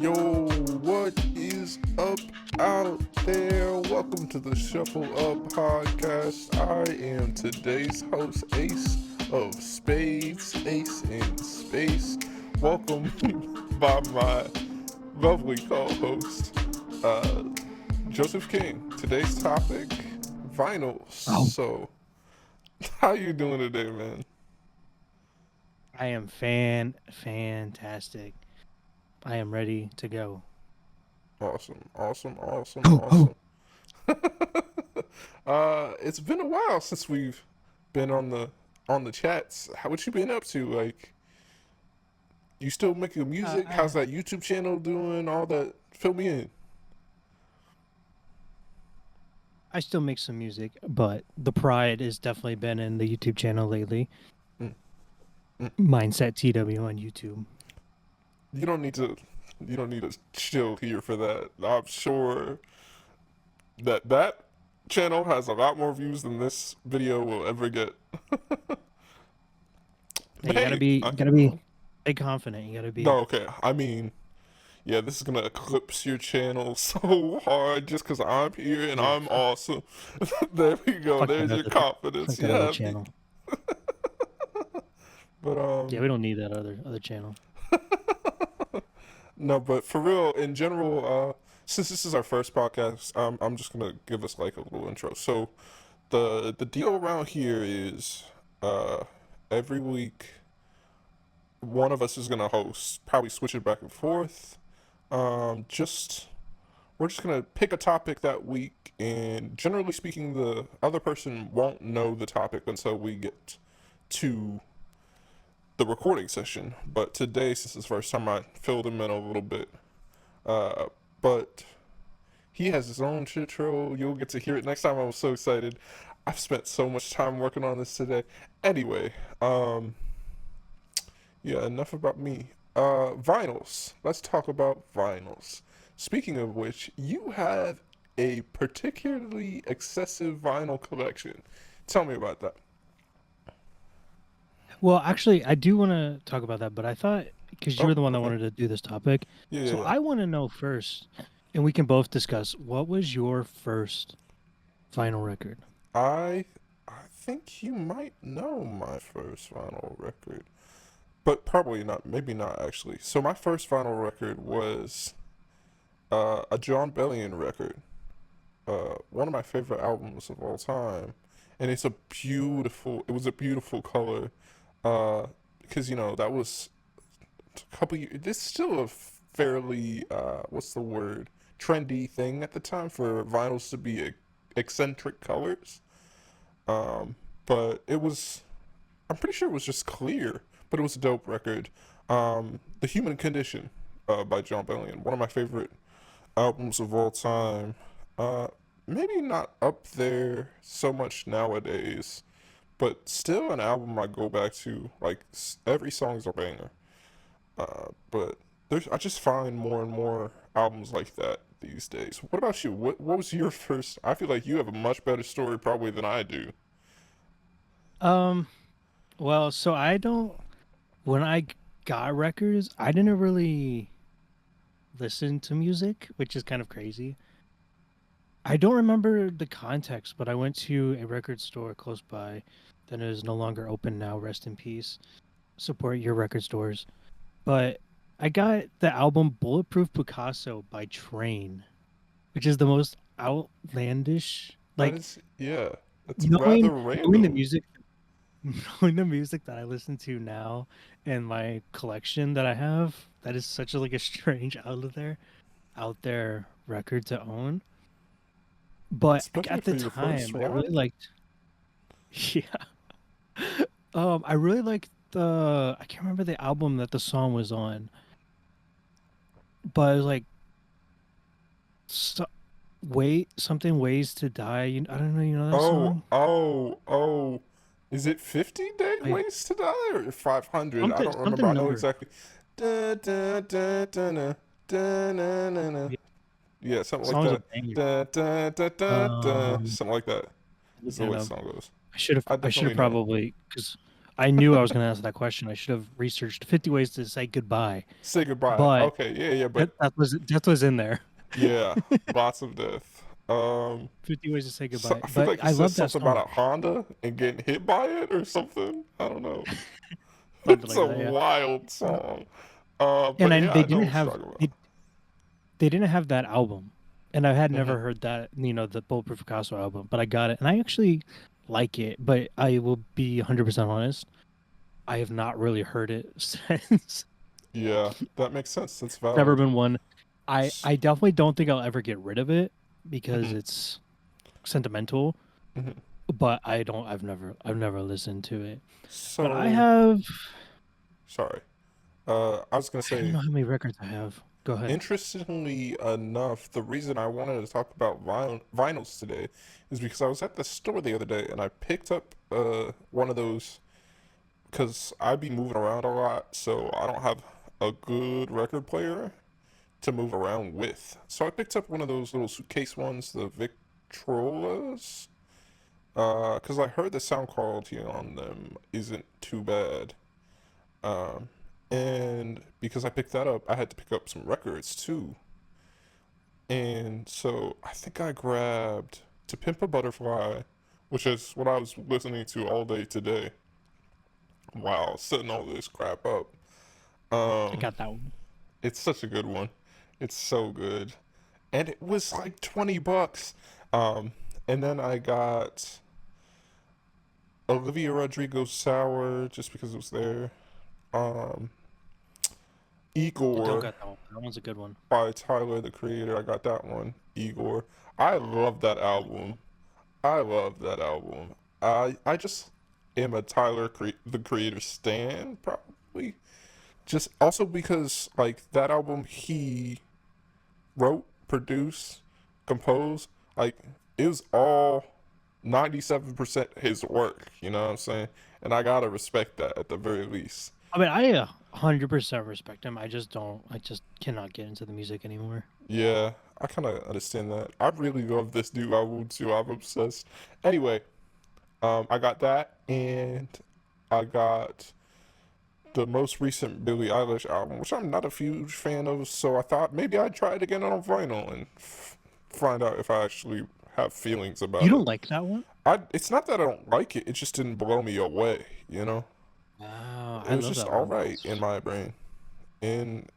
Yo, what is up out there? Welcome to the Shuffle Up Podcast. I am today's host, Ace of Spades, Ace in Space. Welcome by my lovely co-host, Joseph King. Today's topic, vinyls. Oh, So, how you doing today, man? I am fantastic. I am ready to go. Awesome, awesome, awesome, Oh, oh. awesome. It's been a while since we've been on the chats. How what you been up to? Like, you still making music? How's I that YouTube channel doing? All that? Fill me in. I still make some music, but the pride has definitely been in the YouTube channel lately. Mm, mm. Mindset TW on YouTube. You don't need to. You don't need to chill here for that. I'm sure that channel has a lot more views than this video will ever get. Hey, But hey, you gotta be stay confident. You gotta no, be okay. I mean, yeah, this is gonna eclipse your channel so hard just because I'm here and yeah. I'm awesome. There we go. Fuck that There's your fuck confidence. You that other have me. channel. But Yeah, we don't need that other channel. no, but for real, in general, since this is our first podcast, I'm just gonna give us like a little intro. So the deal around here is, uh, every week one of us is gonna host, probably switch it back and forth. Just we're just gonna pick a topic that week, and generally speaking, the other person won't know the topic until we get to the recording session. But today, since it's the first time, I filled him in a little bit. Uh, but he has his own shit show. You'll get to hear it next time. I was so excited. I've spent so much time working on this today. Anyway, yeah, enough about me. Vinyls. Let's talk about vinyls. Speaking of which, you have a particularly excessive vinyl collection. Tell me about that. Well, actually, I do want to talk about that, but I thought because you Oh, were the one that okay. wanted to do this topic, Yeah, yeah, so yeah. I want to know first, and we can both discuss what was your first vinyl record. I I think you might know my first vinyl record, but probably not. Maybe not actually. So my first vinyl record was a John Bellion record. One of my favorite albums of all time, and it's a beautiful. It was a beautiful color, because that was a couple years. This is still a fairly what's the word, trendy thing at the time for vinyls to be eccentric colors. Um, but it was. I'm pretty sure it was just clear, but it was a dope record. The Human Condition, by John Bellion, one of my favorite albums of all time. Uh, Maybe not up there so much nowadays, but still an album I go back to. Like every song's a banger. But I just find more and more albums like that these days. What about you? What was your first? I feel like you have a much better story probably than I do. Um, well, so I don't when I got records, I didn't really listen to music, which is kind of crazy. I don't remember the context, but I went to a record store close by that is no longer open now, rest in peace. Support your record stores. But I got the album Bulletproof Picasso by Train, which is the most outlandish, That like is, yeah, that's rather knowing the random. music knowing the music that I listen to now and my collection that I have, that is such a like a strange out there record to own. But Especially at the for your first time, I really one. liked yeah. I really liked the I can't remember the album that the song was on, but it was like so, wait something ways to die. I don't know, you know that Oh, song? oh, oh. Is it 50 day Like ways to die or 500? I something don't remember. something I know number. exactly. Da, da, da, da, na, da, na, na, na. Yeah, Yeah, something like song's a that. banger. Da, da, da, da, da. Um Something like that is the way looking the it up. song goes. I should have I I should have definitely know. probably because I knew I was going to ask that question. I should have researched 50 ways to say goodbye, Say goodbye. but Okay, yeah, yeah, but that was in there. yeah, lots of death. 50 ways to say So goodbye. I feel But like it I says love that something about song. a Honda and getting hit by it or something. I don't know. Something It's like a that, yeah. wild song. And But yeah, they I know didn't what you're have talking about. they didn't have that album. And I had Hmm. never heard that, the Bulletproof Picasso album, but I got it and I actually like it, but I will be 100% honest. I have not really heard it since. Yeah, that makes sense. That's Never valid. been one. I definitely don't think I'll ever get rid of it because Hmm. it's sentimental, Hmm. but I've never listened to it. But I So, have sorry. I was gonna I don't say, know how many records I have. Go ahead. interestingly enough, the reason I wanted to talk about vinyls today is because I was at the store the other day and I picked up one of those because I be moving around a lot, so I don't have a good record player to move around with. So I picked up one of those little suitcase ones, the Victrolas, because I heard the sound quality on them isn't too bad. Um, and because I picked that up, I had to pick up some records too. And so I think I grabbed To Pimp a Butterfly, which is what I was listening to all day today while setting all this crap up. I Um, got that one. it's such a good one. It's so good. And it was like $20. Um, and then I got Olivia Rodrigo Sour just because it was there. Um, I don't Igor got that one. That one's a good one. by Tyler the Creator. I got that one. Igor. I love that I like that album. one. I love that album. I just am a the Creator stan probably. Just also because like that album he wrote, produced, composed, like it was all 97% his work, you know what I'm saying? And I gotta respect that at the very least. I mean, I 100% respect him. I just don't. I just cannot get into the music anymore. Yeah, I kind of understand that. I really love this new album too. I'm obsessed. Anyway, I got that, and I got the most recent Billie Eilish album, which I'm not a huge fan of. So I thought maybe I'd try it again on vinyl and find out if I actually have feelings You about don't it. like that one? It's not that I don't like it. It just didn't blow me away. You know, Wow, it I was love just that all one. right in my brain. And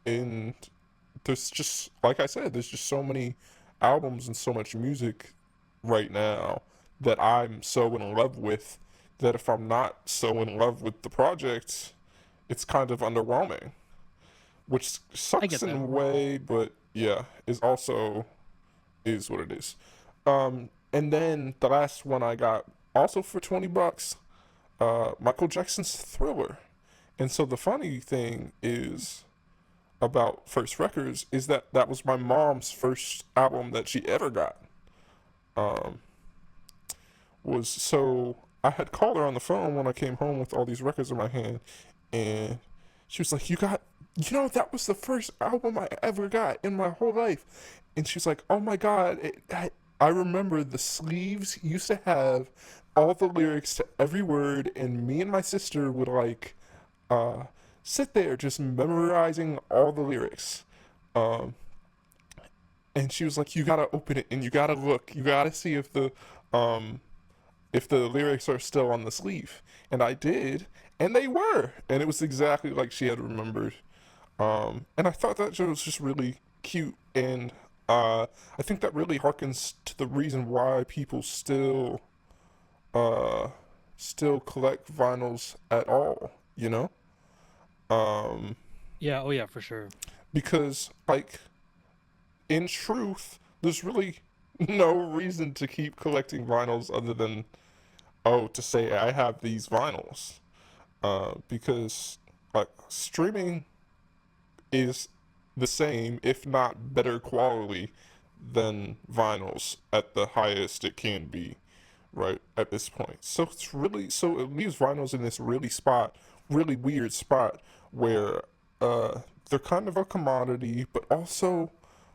there's just like I said, there's just so many albums and so much music right now that I'm so in love with that if I'm not so in love with the project, it's kind of underwhelming, which I sucks get in that. a way, but yeah, is also is what it is. And then the last one I got also for $20, Michael Jackson's Thriller. And so the funny thing is about First Records is that that was my mom's first album that she ever got. Um, was so I had called her on the phone when I came home with all these records in my hand, and she was like, that was the first album I ever got in my whole life." And she's like, "Oh my god, I remember the sleeves used to have all the lyrics to every word, and me and my sister would like uh, sit there just memorizing all the lyrics." Um, and she was like, "You gotta open it and you gotta look, you gotta see um, if the lyrics are still on the sleeve." And I did, and they were, and it was exactly like she had remembered. And I thought that was just really cute, and I think that really harkens to the reason why people uh, still collect vinyls at all. You know, um, Yeah. Oh yeah, for sure. because like in truth, there's really no reason to keep collecting vinyls other than to say I have these vinyls. Because like streaming is the same, if not better quality than vinyls at the highest it can be, right, at this point. So it leaves vinyls in this really weird spot where they're kind of a commodity, but also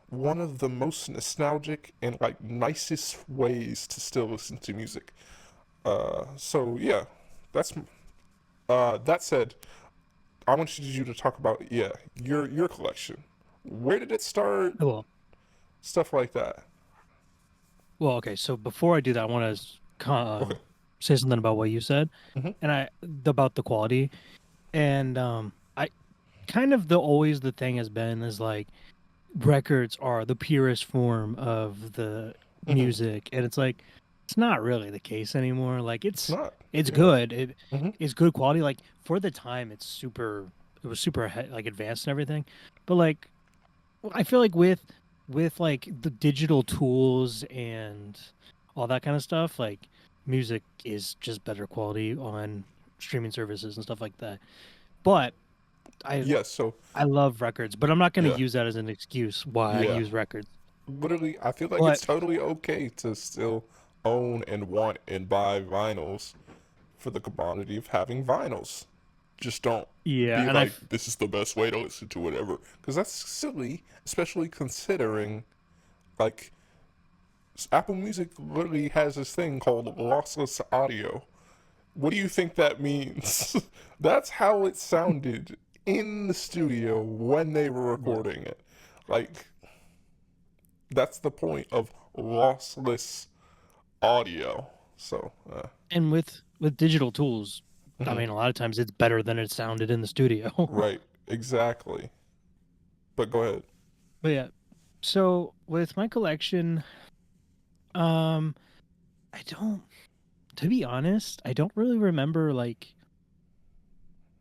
one of the most nostalgic and like nicest ways to still listen to music. So yeah, that's That said, I want you to talk about, yeah, your collection. Where did it start? Well, Stuff like that. okay. So before I do that, I want to Okay. say something about what you said, Mm-hmm. and about the quality. And I kind of always the thing has been is like records are the purest form of the Mm-hmm. music, and it's like it's not really the case anymore. Like It's not. it's Yeah. good. Mm-hmm. It's good quality. Like for the time, it was super like advanced and everything. But like I feel like with like the digital tools and all that kind of stuff, like music is just better quality on streaming services and stuff like that. But I Yeah. So I love records, but I'm not going to yeah. use that as an excuse why I Yeah. use records. Literally, I feel like But it's totally okay to still own and want and buy vinyls for the commodity of having vinyls. Just don't yeah, be and like, this is the best way to listen to whatever. Because that's silly, especially considering, like, Apple Music literally has this thing called lossless audio. What do you think that means? That's how it sounded in the studio when they were yeah, recording it. Like, that's the point of lossless audio. So, and with digital tools, I mhm. mean, a lot of times it's better than it sounded in the studio. Right, exactly. But go ahead. But yeah, so with my collection, um, I don't, to be honest, I don't really remember like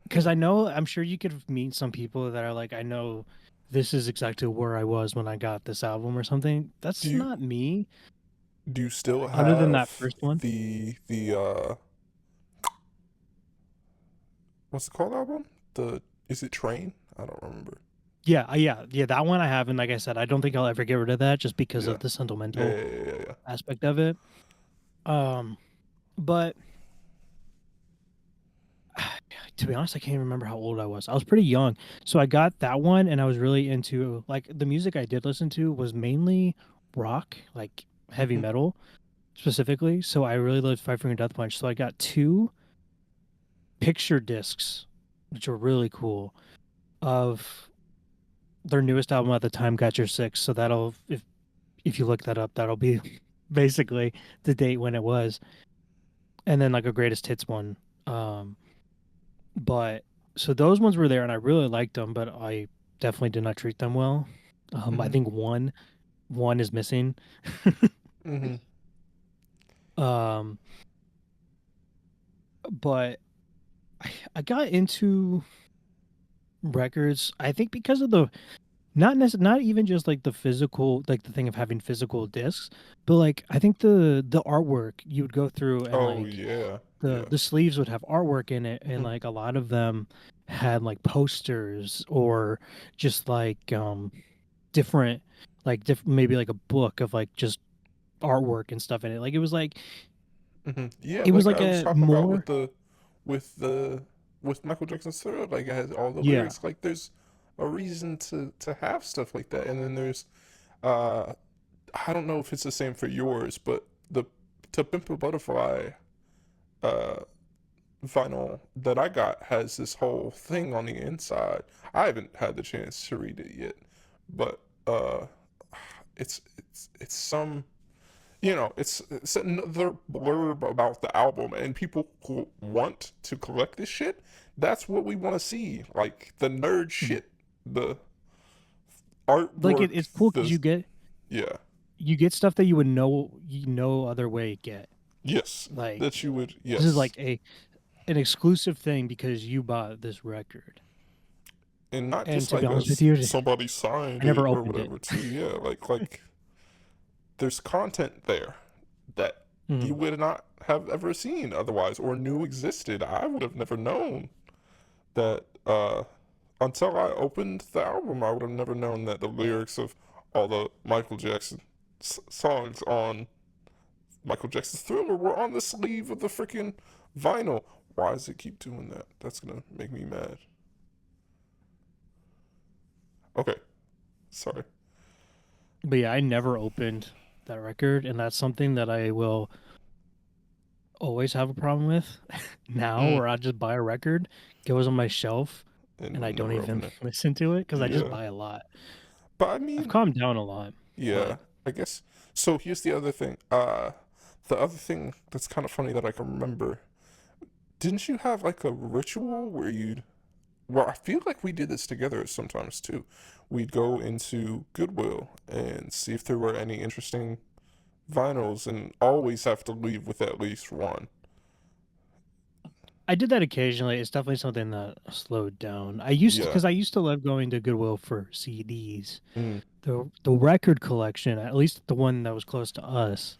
because I know I'm sure you could meet some people that are like, I know this is exactly where I was when I got this album or something. Do That's you not me. do you still Other than have that first one. the what's it called album? The is it Train? I don't remember. Yeah, yeah. That one I have, and like I said, I don't think I'll ever get rid of that just because Yeah. of the Yeah, sentimental yeah, yeah, yeah, yeah. aspect of it. Um, but to be honest, I can't even remember how old I was. I was pretty young, so I got that one, and I was really into like the music I did listen to was mainly rock, like heavy Mm-hmm. metal specifically. So I really loved Five Finger Death Punch. So I got two picture discs, which were really cool, of their newest album at the time, Got Your Six. So that'll if you look that up, that'll be basically the date when it was, and then like a greatest hits one. Um, but so those ones were there, and I really liked them, but I definitely did not treat them well. I Mm-hmm. think one is missing. Mm-hmm. um, but I got into records. I think because of the not even just like the physical, like the thing of having physical discs, but like I think the artwork you would go through and Oh like yeah. the Yeah. the sleeves would have artwork in it, and Mm-hmm. like a lot of them had like posters or just like different maybe like a book of like just artwork and stuff in it. Like Mm-hmm. Yeah, it was like like I was a talking about more with the with Michael Jackson's Thriller, like it has all the yeah. lyrics. Like there's a reason to have stuff like that. And then there's uh I don't know if it's the same for yours, but the To Pimp a Butterfly uh vinyl that I got has this whole thing on the inside. I haven't had the chance to read it yet, but it's some, you know, it's another blurb about the album, and people who want to collect this shit, that's what we want to see, like the nerd Mhm. shit, the Like artwork, it's cool because the yeah, you get stuff that you would no other way get. yes, Like that you would, this is yes, like a an exclusive thing because you bought this record. and not And just to be like honest with you, somebody I signed never it or opened it. whatever too. Yeah, like there's content there that you Mhm. would not have ever seen otherwise or knew existed. I would have never known that until I opened the album. I would have never known that the lyrics of all the Michael Jackson songs on Michael Jackson's Thriller were on the sleeve of the freaking vinyl. Why does it keep doing that? That's gonna make me mad. Okay, sorry. But yeah, I never opened that record, and that's something that I will always have a problem with now, Mm, where I just buy a record, goes on my shelf, and and you'll I don't never open even it. listen to it because I just Yeah, buy a lot. but I I've mean, calmed down a lot, yeah, but I guess. So here's the other thing. The other thing that's kind of funny that I can remember. Didn't you have like a ritual where you'd? Well, I feel like we did this together sometimes too. We'd go into Goodwill and see if there were any interesting vinyls, and always have to leave with at least one. I did that occasionally. It's definitely something that slowed down. I used to, Yeah. because I used to love going to Goodwill for CDs. Mm. The record collection, at least the one that was close to us,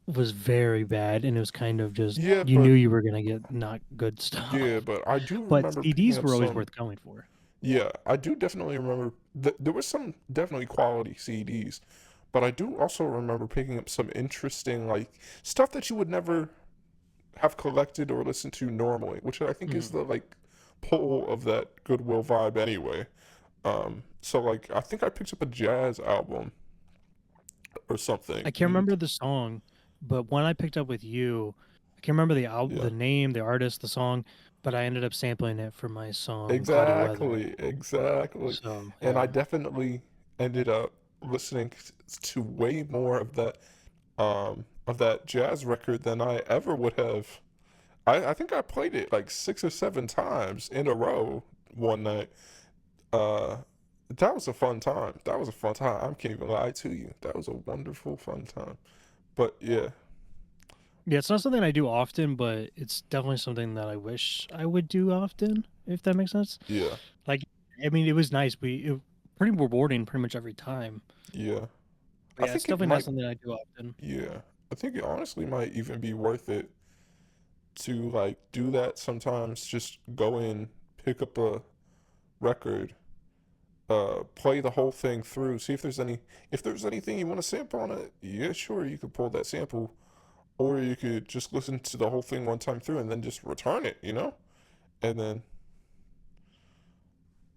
was very bad, and it was kind of just Yeah, you knew but you were gonna get not good yeah, stuff. but I do But remember picking CDs up were always some. worth going for. Yeah, I do definitely remember there was some definitely quality CDs, but I do also remember picking up some interesting like stuff that you would never have collected or listened to normally, which I think is Mhm. the like pull of that Goodwill vibe anyway. So like I think I picked up a jazz album or something. I can't And remember the song, but when I picked up with you, I can't remember the album, yeah, the name, the artist, the song, but I ended up sampling it for my song "Cloudy Weather." exactly. So And I yeah, definitely ended up listening to way more of that jazz record than I ever would have. I think I played it like 6 or 7 times in a row one night. Uh, that was a fun time. That was a fun time. I can't even lie to you. That was a wonderful fun time. But yeah, yeah, it's not something I do often, but it's definitely something that I wish I would do often, if that makes sense. yeah, Like, I mean, it was nice. Pretty rewarding pretty much every time. yeah. But I yeah, it's think it definitely not might. something I do often. Yeah, I think it honestly might even be worth it to like do that sometimes. Just go in, pick up a record, play the whole thing through, see if there's anything you want to sample on it. Yeah, sure, you could pull that sample, or you could just listen to the whole thing one time through and then just return it, and then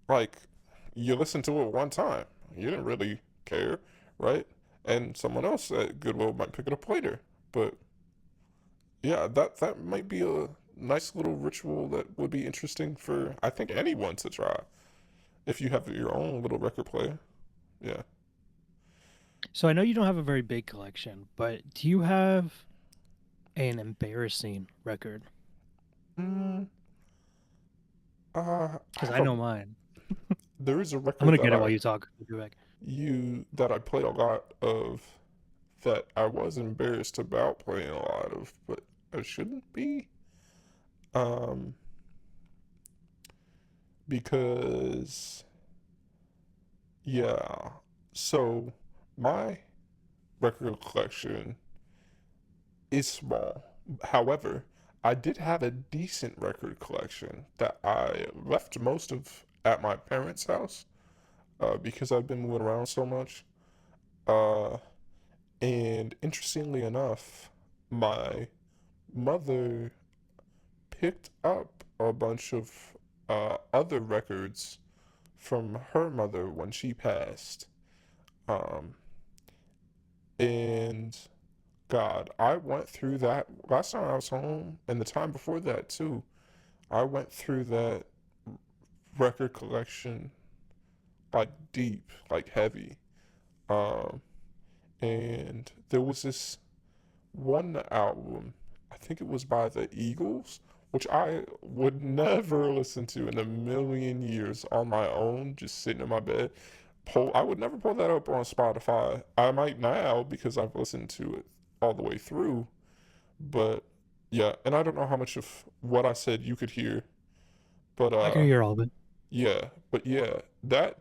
like you listen to it one time, you didn't really care, right? And someone else at Goodwill might pick it up later, but yeah, that might be a nice little ritual that would be interesting for I think anyone to try if you have your own little record player. Yeah. So I know you don't have a very big collection, but do you have an embarrassing record? Mm, I Because have I a know mine. there is a I'm record gonna get it while you talk. I'll be back. that I played a lot of that I was embarrassed about playing a lot of, but I shouldn't be. Um, because yeah, so my record collection is small. However, I did have a decent record collection that I left most of at my parents' house because I've been moving around so much. Uh, and interestingly enough, my mother picked up a bunch of other records from her mother when she passed. Um, and God, I went through that last time I was home, and the time before that too. I went through that record collection like deep, like heavy. Um, and there was this one album, I think it was by the Eagles, which I would never listen to in a million years on my own, just sitting in my bed. I would never pull that up on Spotify. I might now because I've listened to it all the way through, but yeah, and I don't know how much of what I said you could hear, but I can hear all of it. yeah, that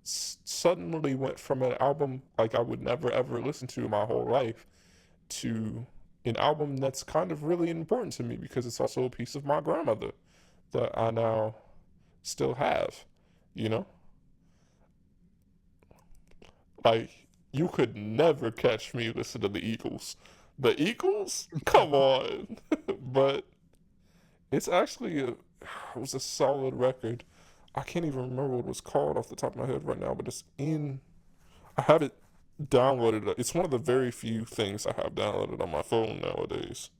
suddenly went from an album like I would never ever listen to my whole life to an album that's kind of really important to me because it's also a piece of my grandmother that I now still have, you know? Like, you could never catch me listen to the Eagles. The Eagles? Come on. But it's actually it was a solid record. I can't even remember what it was called off the top of my head right now, but I have it downloaded. It's one of the very few things I have downloaded on my phone nowadays.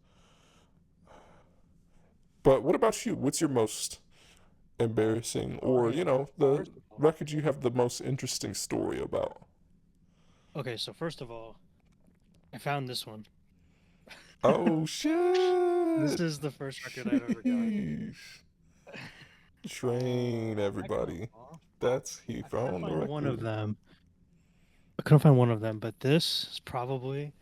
But what about you? What's your most embarrassing, or Okay, the first of all, record you have the most interesting story about? okay, so first of all, I found this one. Oh This shit! is the first record I've ever got. Sheesh. Train I couldn't, everybody. aw, That's he I couldn't found the find one of record. them. I couldn't find one of them, but this is probably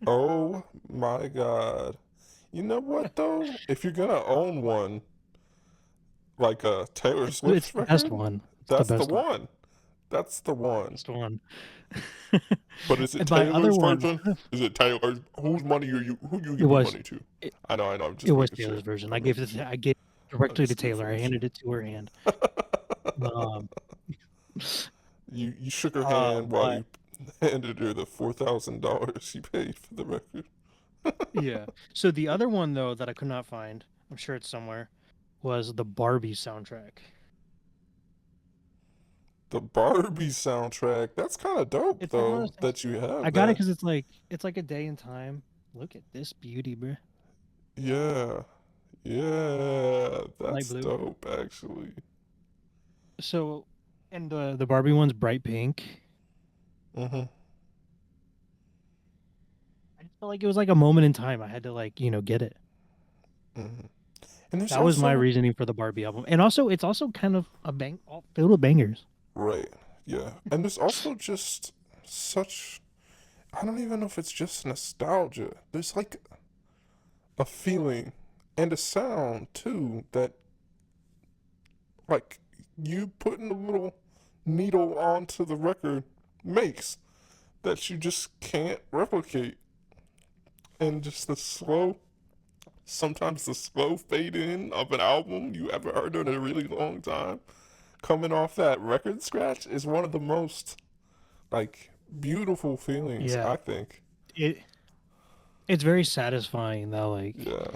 Oh my god. You know what though? If you're gonna own one, like a Taylor it's Swift the best record, one. It's the that's the best one. one. That's the one. Best one. But is it And my other Taylor's one, version? Is it Taylor? Whose money are you? Who you it giving was money to? it, I know. I'm it just was making sure. Taylor's version. I'm making sure. I gave it I'm directly to just Taylor. making I sure. handed it to her hand. Um, You shook her hand while but you handed her the $4,000 she paid for the record. yeah. So the other one though that I could not find, I'm sure it's somewhere, was the Barbie soundtrack. The Barbie soundtrack. That's kind of dope It's like one of though those things. that you I have got it that. because it's like a day in time. Look at this beauty, bro. Yeah. Yeah. Light That's blue. dope actually. So, and the Barbie one's bright pink. Mhm. I just felt like it was like a moment in time. I had to get it. Mhm. And there's That was my also reasoning for the Barbie album. And also, it's also kind of all filled with bangers. right. Yeah. And there's also just such I don't even know if it's just nostalgia. There's like a feeling and a sound too that like you putting a little needle onto the record makes that you just can't replicate. And just sometimes the slow fade in of an album you ever heard in a really long time, coming off that record scratch is one of the most like beautiful feelings, Yeah, I think. it it's very satisfying though, like Yeah.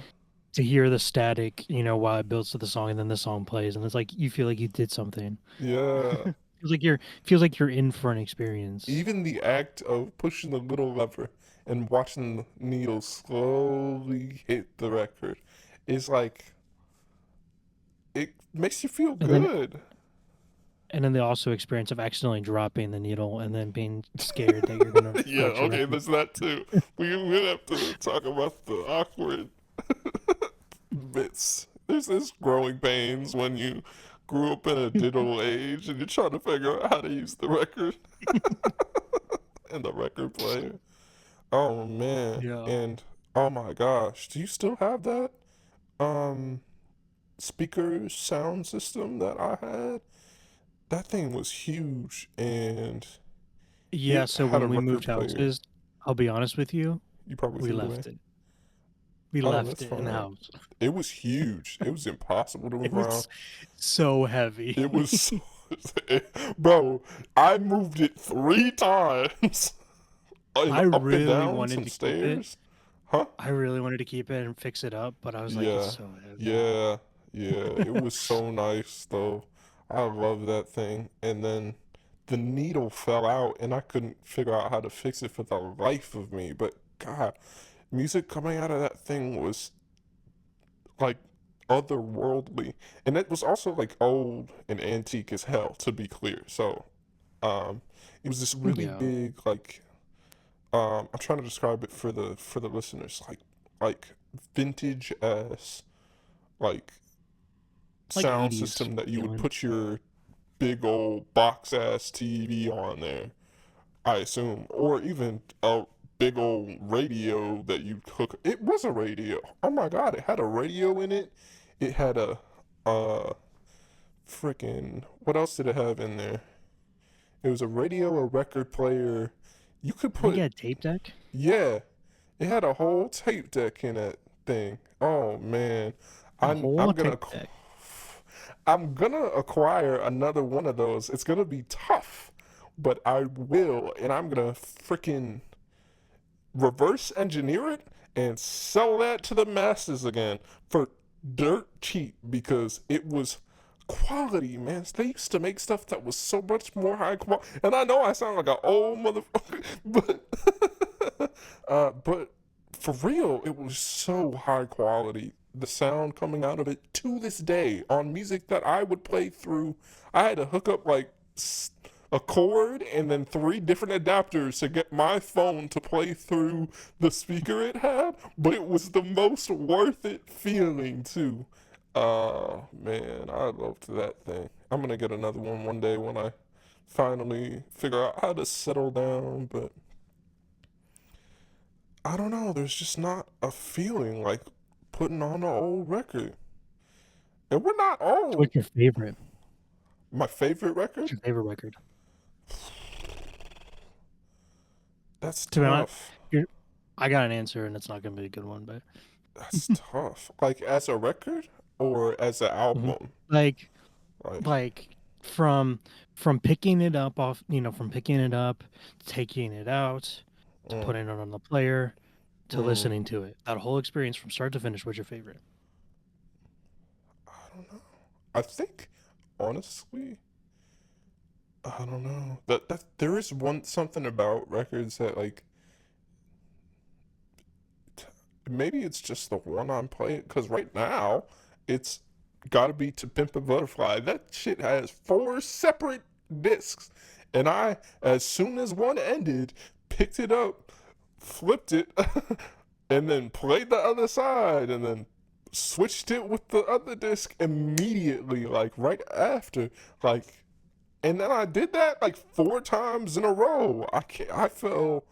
to hear the static, while it builds to the song and then the song plays, and it's like you feel like you did something. Yeah. Feels like you're in for an experience. Even the act of pushing the little lever and watching the needle slowly hit the record is like it makes you feel And then good. and then the also experience of accidentally dropping the needle and then being scared that you're gonna Yeah, scratch your okay, record. there's that too. We'll have to talk about the awkward bits. There's this growing pains when you grew up in a digital age and you're trying to figure out how to use the record and the record player. Oh man. Yeah. And oh my gosh, do you still have that um speaker sound system that I had? That thing was huge and Yeah, it so had a when we record moved player. houses, I'll be honest with you, You probably we threw it away. left it. We Oh, left that's it in the fine. house. It was huge. It was impossible to It move around. was so heavy. It was so, bro, I moved it 3 times and I up and really down wanted some to keep it. stairs. Huh? I really wanted to keep it and fix it up, but I was like, it's Yeah. so heavy. Yeah. Yeah. It was so nice though. I love that thing. And then the needle fell out and I couldn't figure out how to fix it for the life of me. But God, music coming out of that thing was like otherworldly. And it was also like old and antique as hell, to be clear. So, um, it was this really Yeah. big, like, I'm trying to describe it for the listeners, like vintage ass, like Like sound 80s system that you would feeling. put your big old box ass TV on there, I assume, or even a big old radio that you hook. It was a radio. Oh my God, it had a radio in it. It had a uh freaking what else did it have in there? It was a radio, a record player. You could I think it put had tape deck. yeah, it had a whole tape deck in that thing. Oh man, A I'm whole I'm gonna tape deck. I'm gonna acquire another one of those. It's gonna be tough, but I will, and I'm gonna freaking reverse engineer it and sell that to the masses again for dirt cheap because it was quality, man. They used to make stuff that was so much more high quality. And I know I sound like an old motherfucker, but but for real, it was so high quality the sound coming out of it to this day on music that I would play through. I had to hook up like a cord and then three different adapters to get my phone to play through the speaker it had, but it was the most worth it feeling too. Man, I loved that thing. I'm gonna get another one day when I finally figure out how to settle down, but I don't know, there's just not a feeling like putting on an old record. And we're not So old. what's your favorite? My favorite What's record? your favorite record? That's To be honest, tough. I got an answer, and it's not gonna be a good one, but That's tough. Like as a record or as an Mhm. album? like Like, like from from picking it up off, from picking it up, taking it out, to mm, putting it on the player, to mm, listening to it. That whole experience from start to finish. What's your favorite? I don't know. I think, honestly, I don't know. That there is one something about records that like maybe it's just the one I'm playing because right now it's gotta be To Pimp a Butterfly. That shit has four separate discs, and I, as soon as one ended, picked it up, flipped it, and then played the other side, and then switched it with the other disc immediately, like right after, like, and then I did that like four times in a row. I can't. I felt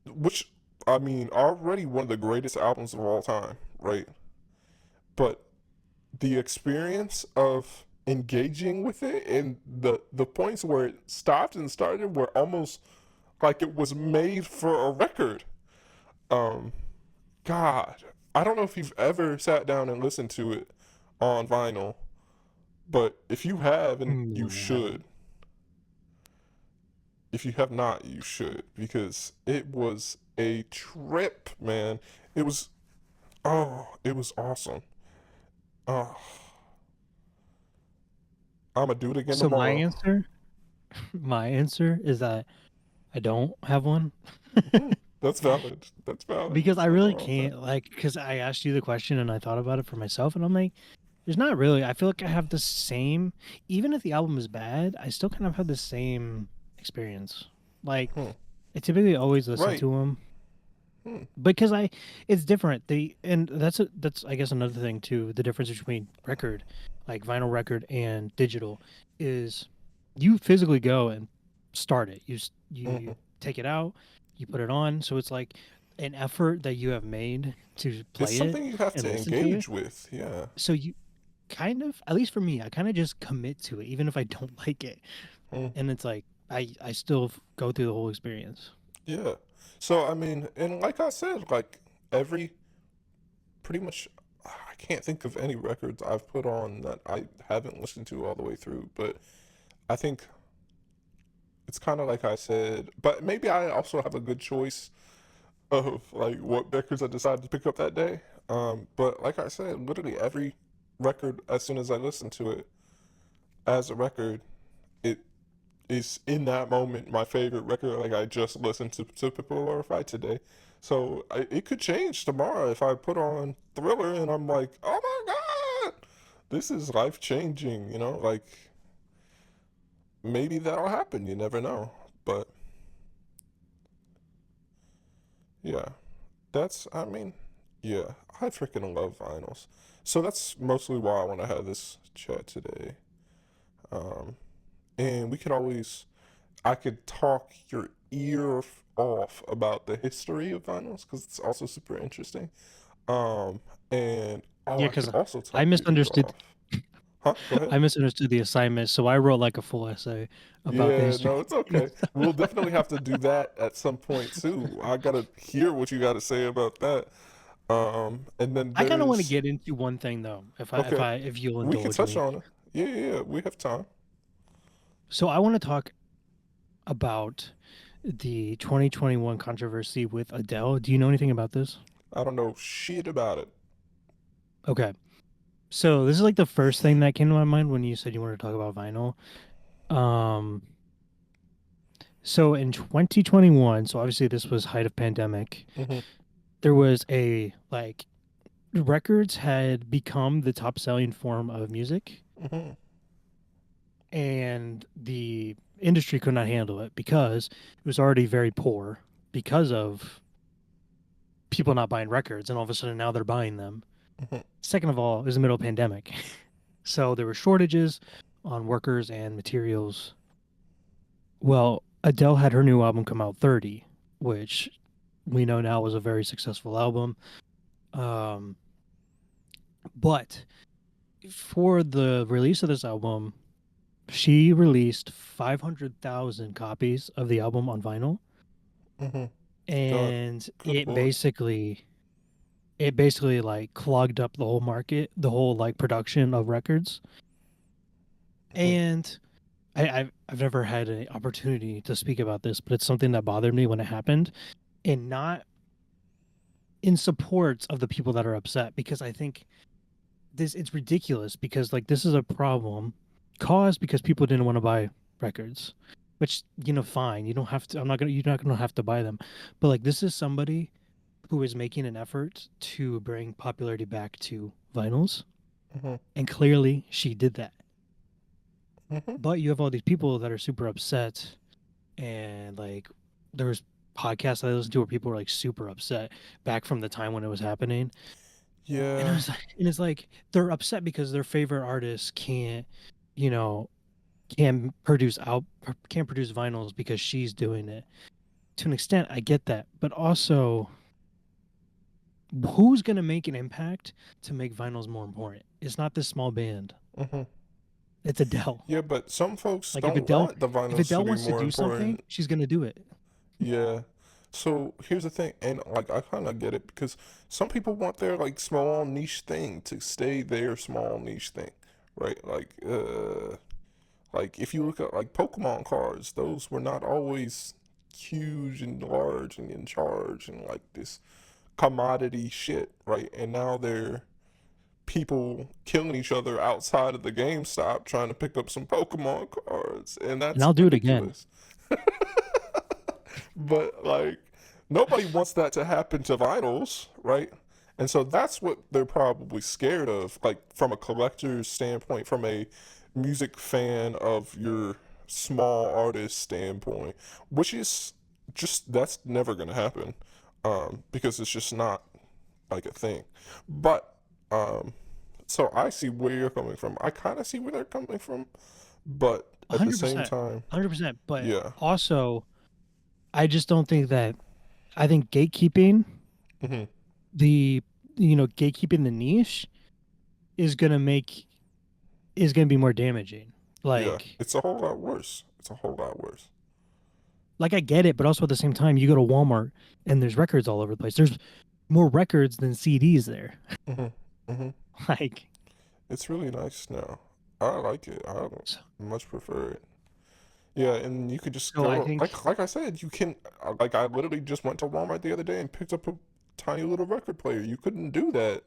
which I mean, already one of the greatest albums of all time, right? But the experience of engaging with it and the points where it stopped and started were almost like it was made for a record. Um, God, I don't know if you've ever sat down and listened to it on vinyl, but if you have, and you No, I haven't. should, if you have not, you should, because it was a trip, man. It was it was awesome. Oh, I'm gonna do it again So my tomorrow. answer, my answer is that I don't have one. Hmm, that's valid. That's valid. Because I There's nothing really wrong with that. can't, like, because I asked you the question and I thought about it for myself, and I'm like, there's not really. I feel like I have the same, even if the album is bad, I still kind of have the same experience. Like, Hmm. I typically always listen Right. to them Hmm. because it's different. And that's I guess another thing too. The difference between record, like vinyl record, and digital, is you physically go and start it. You Hmm. take it out, you put it on. So it's like an effort that you have made to It's play it something you have and to listen to it. engage with. Yeah. So you kind of, at least for me, I kind of just commit to it, even if I don't like it. Hmm. And it's like I still go through the whole experience. Yeah. So I mean, and like I said, like every pretty much, I can't think of any records I've put on that I haven't listened to all the way through. But I think it's kind of like I said. But maybe I also have a good choice of like what records I decided to pick up that day. But like I said, literally every record, as soon as I listen to it as a record, it is in that moment my favorite record. Like I just listened to People Are Fight today, so it could change tomorrow if I put on Thriller and I'm like, oh my god, this is life changing. You know, like maybe that'll happen. You never know, but yeah. That's, I mean, yeah, I freaking love vinyls. So that's mostly why I want to have this chat today. Um, and we could always, I could talk your off about the history of vinyls because it's also super interesting. Um, and oh, Yeah, I could because also I talk your ear misunderstood. off. Huh? Go ahead. I misunderstood the assignment, so I wrote like a full essay about the Yeah, history. no, it's okay. We'll definitely have to do that at some point too. I gotta hear what you gotta say about that. And then I kind of want to there's get into one thing though, okay. if you'll We can indulge touch me. on it. Yeah, yeah, yeah. We have time. So I want to talk about the 2021 controversy with Adele. Do you know anything about this? I don't know shit about it. Okay. So this is like the first thing that came to my mind when you said you wanted to talk about vinyl. Um, so in 2021, so obviously this was height of pandemic. Hmm. There was a like records had become the top selling form of music, Mm-hmm. and the industry could not handle it because it was already very poor because of people not buying records, and all of a sudden now they're buying them. Mm-hmm. Second of all, it was the middle of pandemic. So there were shortages on workers and materials. Well, Adele had her new album come out 30, which we know now was a very successful album. Um, but for the release of this album, she released 500,000 copies of the album on vinyl, Mm-hmm. God, and good it Lord. basically like clogged up the whole market, the whole like production of records. Mm-hmm. And I've never had an opportunity to speak about this, but it's something that bothered me when it happened, and not in support of the people that are upset, because I think this it's ridiculous, because like this is a problem caused because people didn't want to buy records, which, fine, you don't have to. You're not gonna have to buy them, but like this is somebody who is making an effort to bring popularity back to vinyls, Mm-hmm. and clearly she did that. Mm-hmm. But you have all these people that are super upset, and like there was podcasts I listened to where people were like super upset back from the time when it was happening, and Yeah. it's like they're upset because their favorite artist you know, can't produce vinyls because she's doing it. To an extent, I get that, but also, who's gonna make an impact to make vinyls more important? It's not this small band. Mm-hmm. It's Adele. Yeah, but some folks Like don't want the if vinyls to Adele be wants to more do something, important. she's gonna do it. Yeah. So here's the thing, and like I kind of get it because some people want their like small niche thing to stay their small niche thing, right? Like if you look at like Pokemon cards, those were not always huge and large and in charge and like this commodity shit, right? And now they're people killing each other outside of the GameStop trying to pick up some Pokemon cards, and And that's I'll do it again. ridiculous. But like nobody wants that to happen to vinyls, right? And so that's what they're probably scared of, like from a collector's standpoint, from a music fan of your small artist standpoint, which is just that's never gonna happen, because it's just not like a thing. But so I see where you're coming from. I kind of see where they're coming from, but at the same 100%. time, 100%. But yeah. also, I just don't think that, I think Hmm. the, gatekeeping the niche is going to make, is going to be more damaging. Yeah, Like, it's a whole lot worse. It's a whole lot worse. I get it, but also at the same time, you go to Walmart and there's records all over the place. There's more records than CDs there. Hmm. Hmm. Like, It's really nice now. I like it. I so, much prefer it. Yeah, and you could just so I go think, like I said, you can like I literally just went to Walmart the other day and picked up a tiny little record player. You couldn't do that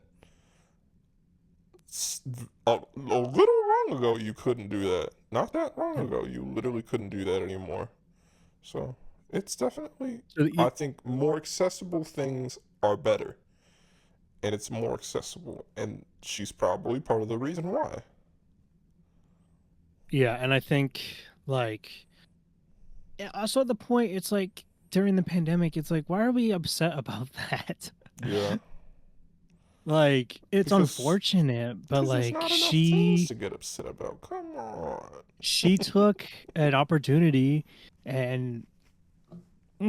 a little long ago. You couldn't do that. Not that long ago. You literally couldn't do that anymore. So it's definitely, so I think more accessible things are better, and it's more accessible, and she's probably part of the reason why. yeah, and I think, like, yeah, also at the point, it's like during the pandemic, it's like, why are we upset about that? Yeah, Like, it's because unfortunate, but because there's like not enough things to get upset about. Come on. she took an opportunity, and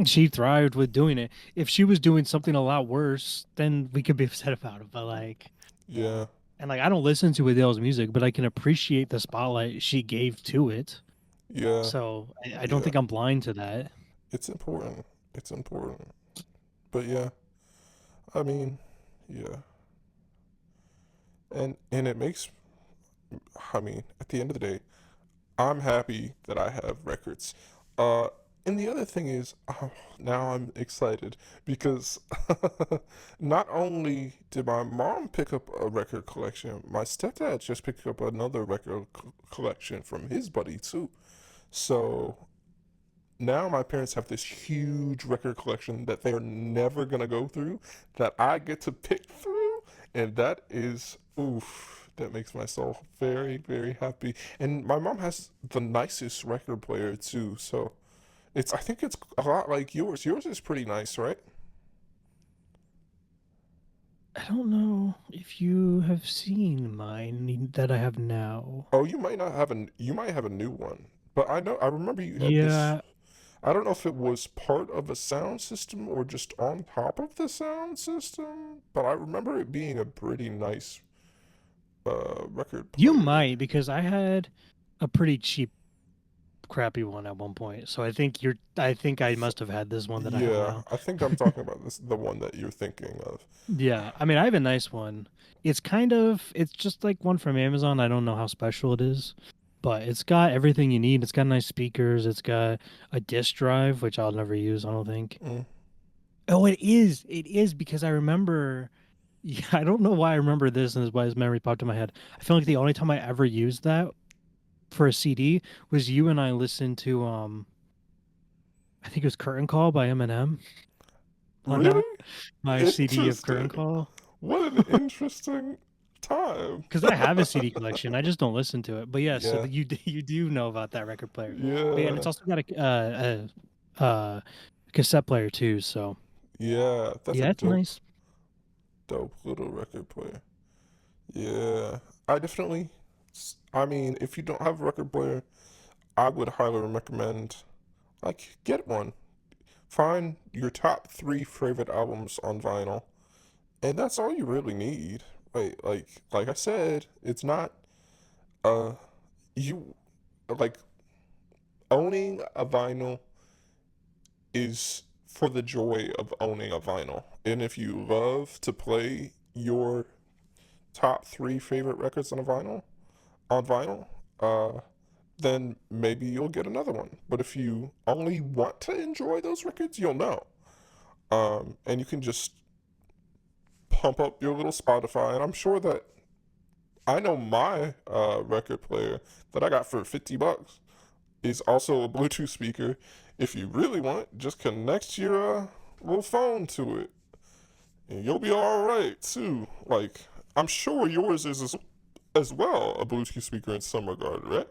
she thrived with doing it. If she was doing something a lot worse, then we could be upset about it. But like, Yeah, and like, I don't listen to Adele's music, but I can appreciate the spotlight she gave to it. yeah, So I don't yeah. think I'm blind to that. It's important. It's important. But yeah, I mean, yeah, and it makes. I mean, at the end of the day, I'm happy that I have records. Uh, and the other thing is, oh, now I'm excited because not only did my mom pick up a record collection, my stepdad just picked up another record collection from his buddy too. So now my parents have this huge record collection that they're never gonna go through that I get to pick through, And that is, oof, that makes my soul very, very happy. And my mom has the nicest record player too, so I think it's a lot like yours. Yours is pretty nice, right? I don't know if you have seen mine that I have now. Oh, you might not have you might have a new one, but I remember you had this. Yeah, I don't know if it was part of a sound system or just on top of the sound system, but I remember it being a pretty nice record you player. might because I had a pretty cheap, crappy one at one point. So I think I Th- must have had this one that I have yeah, now. I think I'm talking about the one that you're thinking of. Yeah, I mean, I have a nice one. It's just like one from Amazon. I don't know how special it is, but it's got everything you need. It's got nice speakers. It's got a disk drive, which I'll never use, I don't think. Mm, Oh, it is. It is because I remember. Yeah, I don't know why I remember this and why this memory popped in my head. I feel like the only time I ever used that for a CD was you and I listened to I think it was Curtain Call by Eminem on that really my CD of Curtain interesting. Call. What an interesting time. Because I have a CD collection, I just don't listen to it. But yeah, so Yeah, you do know about that record player. But yeah, and yeah, it's also got a cassette player too. So yeah. That's a yeah, it's nice. dope little record player. Yeah, I definitely. I mean, if you don't have a record player, I would highly recommend like get one. Find your top three favorite albums on vinyl, and that's all you really need. Right? Like I said, it's not uh you like owning a vinyl is for the joy of owning a vinyl. And if you love to play your top three favorite records on vinyl, uh, then maybe you'll get another one. But if you only want to enjoy those records, you'll know. And you can just pump up your little Spotify, and I'm sure that I know my record player that I got for $50 is also a Bluetooth speaker. If you really want, just connect your little phone to it, and you'll be all right too. Like I'm sure yours is as well a Bluetooth speaker in some regard, right?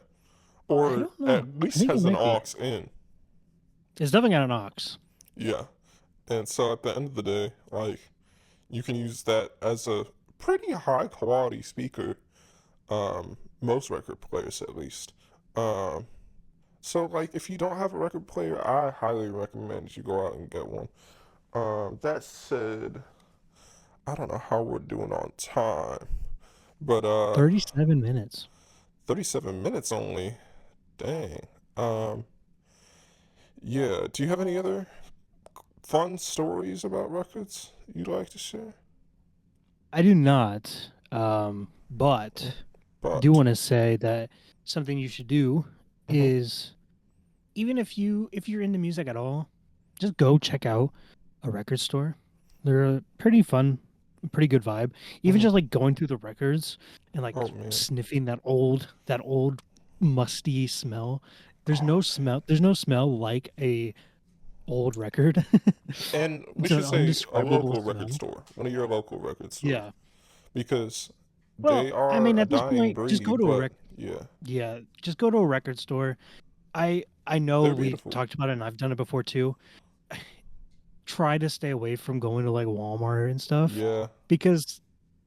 I Or don't know. at I least think it has an might be. aux in. It's definitely got an aux. Yeah. And so at the end of the day, like you can use that as a pretty high quality speaker. Most record players at least. Um, so like if you don't have a record player, I highly recommend you go out and get one. That said, I don't know how we're doing on time, but 37 minutes. 37 minutes only. Dang. Um, yeah. Do you have any other fun stories about records you'd like to share? I do not. But I do But want to say that something you should do mhm, is even if you're into music at all, just go check out a record store. They're pretty fun, pretty good vibe. Even mhm. just like going through the records and like Oh man. sniffing that old musty smell. Oh man. There's no smell like a old record. And we It's should an say a undescribable local record smell. store, one of your local record stores, Yeah. because Well, they I are mean, a at this dying point, just go breed. to a But rec. yeah, Yeah, just go to a record store. I know they're we've beautiful. talked about it and I've done it before too. Try to stay away from going to like Walmart and stuff Yeah, because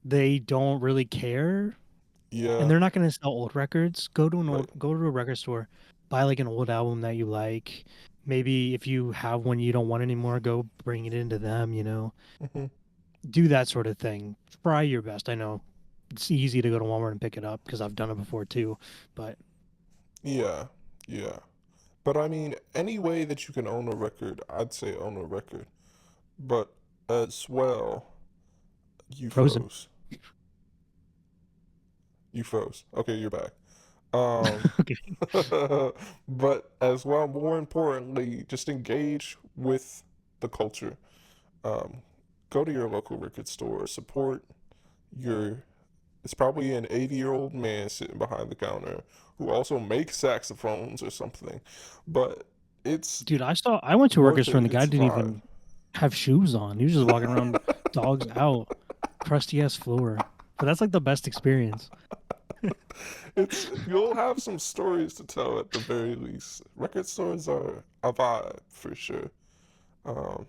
they don't really care and yeah, they're not going to sell old records. right. Go to a record store, buy like an old album that you like. Maybe if you have one you don't want anymore, go bring it into them, you know. Hmm. Do that sort of thing. Try your best. I know it's easy to go to Walmart and pick it up because I've done it before too, but Yeah, yeah. But I mean, any way that you can own a record, I'd say own a record. But as well, you Frozen. froze. You froze. Okay, you're back. Um, Okay. but as well, more importantly, just engage with the culture. Um, go to your local record store, support your. It's probably an 80-year-old man sitting behind the counter who also makes saxophones or something, but it's Dude, I went to a record worth store it. and the guy It's a didn't vibe. even have shoes on. He was just walking around dogs out. crusty ass floor. But that's like the best experience. You'll have some stories to tell at the very least. Record stores are a vibe for sure. Um,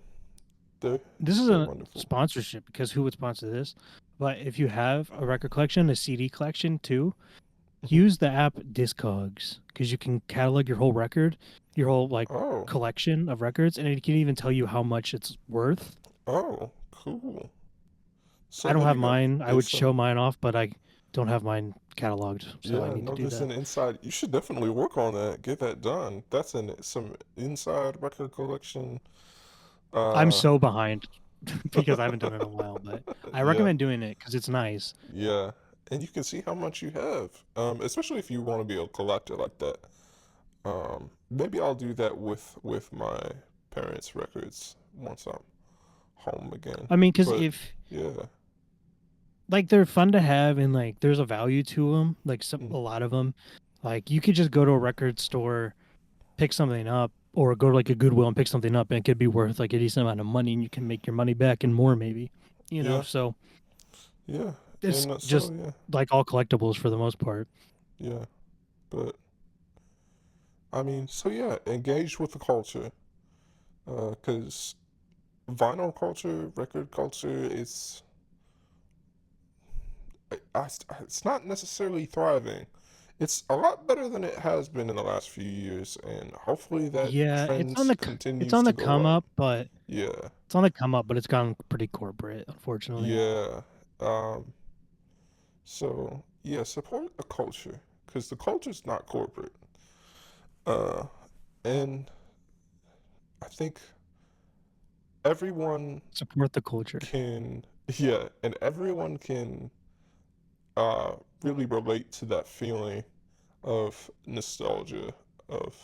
they're This is they're a wonderful. sponsorship because who would sponsor this? But if you have a record collection, a CD collection too, use the app Discogs because you can catalog your whole record, your whole like Oh, collection of records, and it can even tell you how much it's worth. oh, cool. I So don't there have you go. mine. I would It's show mine off, but I don't have mine cataloged, so I yeah, need to no, do there's that. an inside. You should definitely work on that. Get that done. That's some inside record collection. I'm Uh, so behind because I haven't done it in a while, but I yeah, recommend doing it because it's nice. yeah, and you can see how much you have. Especially if you want to be a collector like that. Maybe I'll do that with my parents' records once I'm home again. I mean, because But if yeah, like they're fun to have and like there's a value to them, like mm, a lot of them, like you could just go to a record store, pick something up, or go to like a Goodwill and pick something up, and it could be worth like a decent amount of money, and you can make your money back and more maybe, yeah, So yeah, it's and just so yeah, like all collectibles for the most part. yeah. But I mean, so yeah, engage with the culture, 'cause vinyl culture, record culture, it's not necessarily thriving. It's a lot better than it has been in the last few years, and hopefully that Yeah, trend it's continues on to the go come up. up, but Yeah, it's gone pretty corporate, unfortunately. yeah. Um, so yeah, support the culture, because the culture's not corporate. Uh, and I think everyone Support the culture. can, yeah, and everyone can really relate to that feeling of nostalgia of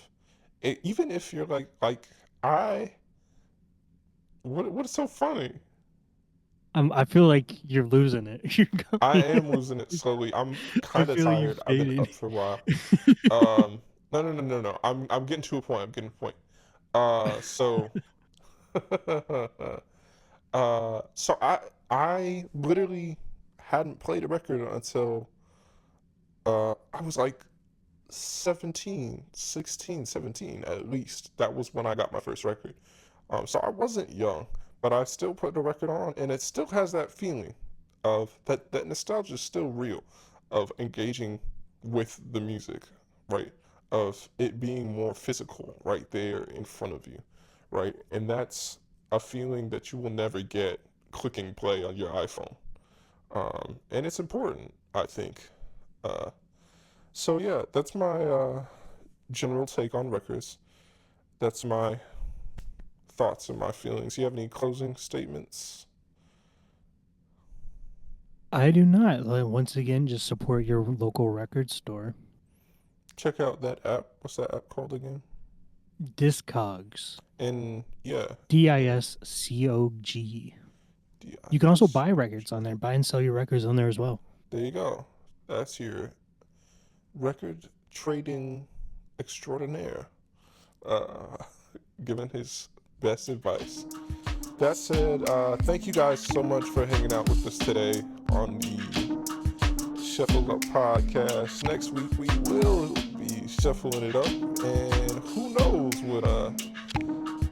it, even if you're I what's so funny? I feel like you're losing it. You're I going. am losing it slowly. I'm I kind of feel you tired. I've been fading. up for a while. Um, no, no, no, no, no. I'm getting to a point. I'm getting to a point. So I literally hadn't played a record until I was like 17, 16, 17 at least. That was when I got my first record. So I wasn't young, but I still put the record on, and it still has that feeling of that nostalgia is still real, of engaging with the music, right? Of it being more physical right there in front of you, right? And that's a feeling that you will never get clicking play on your iPhone. And it's important, I think. Uh, so yeah, that's my general take on records. That's my thoughts and my feelings. You have any closing statements? I do not. Like, once again, just support your local record store. Check out that app. What's that app called again? Discogs. And yeah, DISCOG. You can also DIS. buy records on there, buy and sell your records on there as well. There you go. That's your record trading extraordinaire, uh, giving his best advice. That said, thank you guys so much for hanging out with us today on the Shuffle Up podcast. Next week we will be shuffling it up, and who knows what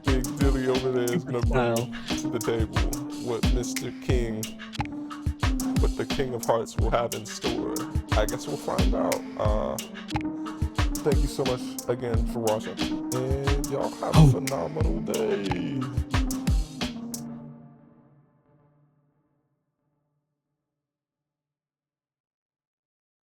Big Dilly over there is gonna bring Style. to the table. What Mr. King, what the King of Hearts will have in store. I guess we'll find out. Thank you so much again for watching, and y'all have a phenomenal day.